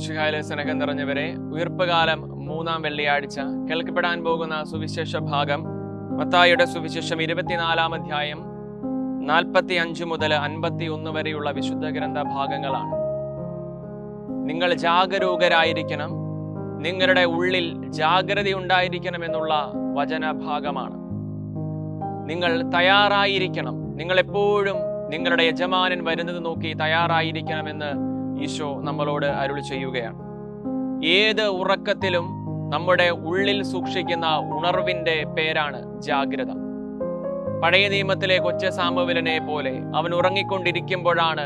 ശിഹായിലെ സ്നേഹം നിറഞ്ഞവരെ, ഉയർപ്പുകാലം 3-ാം വെള്ളിയാഴ്ച കേൾക്കപ്പെടാൻ പോകുന്ന സുവിശേഷ ഭാഗം മത്തായിയുടെ സുവിശേഷം 24-ാം അധ്യായം 45 മുതൽ 51 വരെയുള്ള വിശുദ്ധ ഗ്രന്ഥ ഭാഗങ്ങളാണ്. നിങ്ങൾ ജാഗരൂകരായിരിക്കണം, നിങ്ങളുടെ ഉള്ളിൽ ജാഗ്രത ഉണ്ടായിരിക്കണം എന്നുള്ള വചനഭാഗമാണ്. നിങ്ങൾ തയ്യാറായിരിക്കണം, നിങ്ങൾ എപ്പോഴും നിങ്ങളുടെ യജമാനൻ വരുന്നത് നോക്കി തയ്യാറായിരിക്കണമെന്ന് ഈശോ നമ്മളോട് അരുളി ചെയ്യുകയാണ്. ഏത് ഉറക്കത്തിലും നമ്മുടെ ഉള്ളിൽ സൂക്ഷിക്കുന്ന ഉണർവിന്റെ പേരാണ് ജാഗ്രത. പഴയ നിയമത്തിലെ കൊച്ചു സാമുവേലിനെ പോലെ അവൻ ഉറങ്ങിക്കൊണ്ടിരിക്കുമ്പോഴാണ്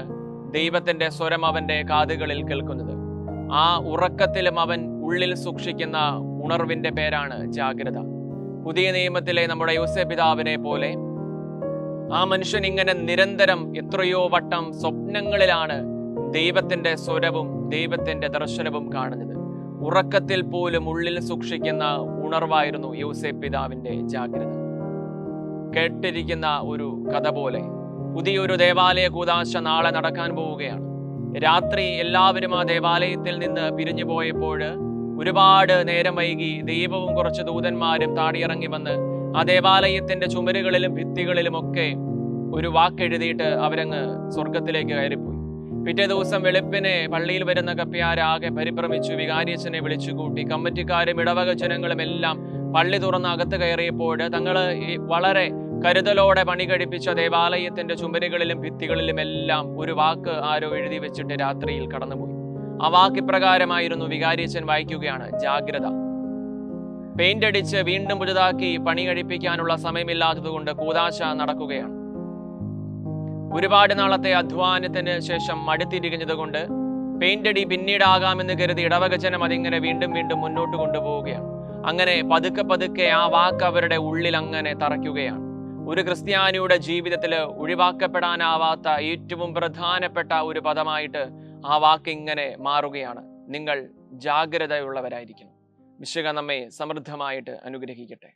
ദൈവത്തിന്റെ സ്വരം അവന്റെ കാതുകളിൽ കേൾക്കുന്നത്. ആ ഉറക്കത്തിലും അവൻ ഉള്ളിൽ സൂക്ഷിക്കുന്ന ഉണർവിന്റെ പേരാണ് ജാഗ്രത. പുതിയ നിയമത്തിലെ നമ്മുടെ യോസേപ്പ് പിതാവിനെ പോലെ ആ മനുഷ്യൻ ഇങ്ങനെ നിരന്തരം എത്രയോ വട്ടം സ്വപ്നങ്ങളിലാണ് ദൈവത്തിന്റെ സ്വരവും ദൈവത്തിന്റെ ദർശനവും കാണുന്നത്. ഉറക്കത്തിൽ പോലും ഉള്ളിൽ സൂക്ഷിക്കുന്ന ഉണർവായിരുന്നു യോസേപ്പ് പിതാവിന്റെ ജാഗ്രത. കേട്ടിരിക്കുന്ന ഒരു കഥ പോലെ പുതിയൊരു ദേവാലയ കൂദാശ നാളെ നടക്കാൻ പോവുകയാണ്. രാത്രി എല്ലാവരും ആ ദേവാലയത്തിൽ നിന്ന് പിരിഞ്ഞു പോയപ്പോൾ ഒരുപാട് നേരം വൈകി ദൈവവും കുറച്ച് ദൂതന്മാരും താടിയിറങ്ങി വന്ന് ആ ദേവാലയത്തിന്റെ ചുമരുകളിലും ഭിത്തികളിലും ഒക്കെ ഒരു വാക്കെഴുതിയിട്ട് അവരങ്ങ് സ്വർഗത്തിലേക്ക് കയറിപ്പോയി. പിറ്റേ ദിവസം വെളുപ്പിനെ പള്ളിയിൽ വരുന്ന കപ്പ്യാരാകെ പരിഭ്രമിച്ചു. വികാരിയച്ഛനെ വിളിച്ചുകൂട്ടി. കമ്മിറ്റിക്കാരും ഇടവക ജനങ്ങളും എല്ലാം പള്ളി തുറന്ന് അകത്ത് കയറിയപ്പോൾ തങ്ങൾ വളരെ കരുതലോടെ പണി കഴിപ്പിച്ച ദേവാലയത്തിന്റെ ചുമരുകളിലും ഭിത്തികളിലും എല്ലാം ഒരു വാക്ക് ആരോ എഴുതി വെച്ചിട്ട് രാത്രിയിൽ കടന്നുപോയി. ആ വാക്ക് ഇപ്രകാരമായിരുന്നു. വികാരിയച്ഛൻ വായിക്കുകയാണ്: ജാഗ്രത. പെയിന്റ് അടിച്ച് വീണ്ടും പുതുതാക്കി പണി കഴിപ്പിക്കാനുള്ള സമയമില്ലാത്തത് കൊണ്ട് കൂദാശ നടക്കുകയാണ്. ഒരുപാട് നാളത്തെ അധ്വാനത്തിന് ശേഷം മടുത്തിരിക്കുന്നത് കൊണ്ട് പെയിന്റ് അടി പിന്നീടാകാമെന്ന് കരുതി ഇടവകജനം അതിങ്ങനെ വീണ്ടും വീണ്ടും മുന്നോട്ട് കൊണ്ടുപോവുകയാണ്. അങ്ങനെ പതുക്കെ പതുക്കെ ആ വാക്ക് അവരുടെ ഉള്ളിൽ അങ്ങനെ തറയ്ക്കുകയാണ്. ഒരു ക്രിസ്ത്യാനിയുടെ ജീവിതത്തിൽ ഒഴിവാക്കപ്പെടാനാവാത്ത ഏറ്റവും പ്രധാനപ്പെട്ട ഒരു പദമായിട്ട് ആ വാക്ക് ഇങ്ങനെ മാറുകയാണ്: നിങ്ങൾ ജാഗ്രതയുള്ളവരായിരിക്കണം. വിശുദ്ധ നമ്മെ സമൃദ്ധമായിട്ട് അനുഗ്രഹിക്കട്ടെ.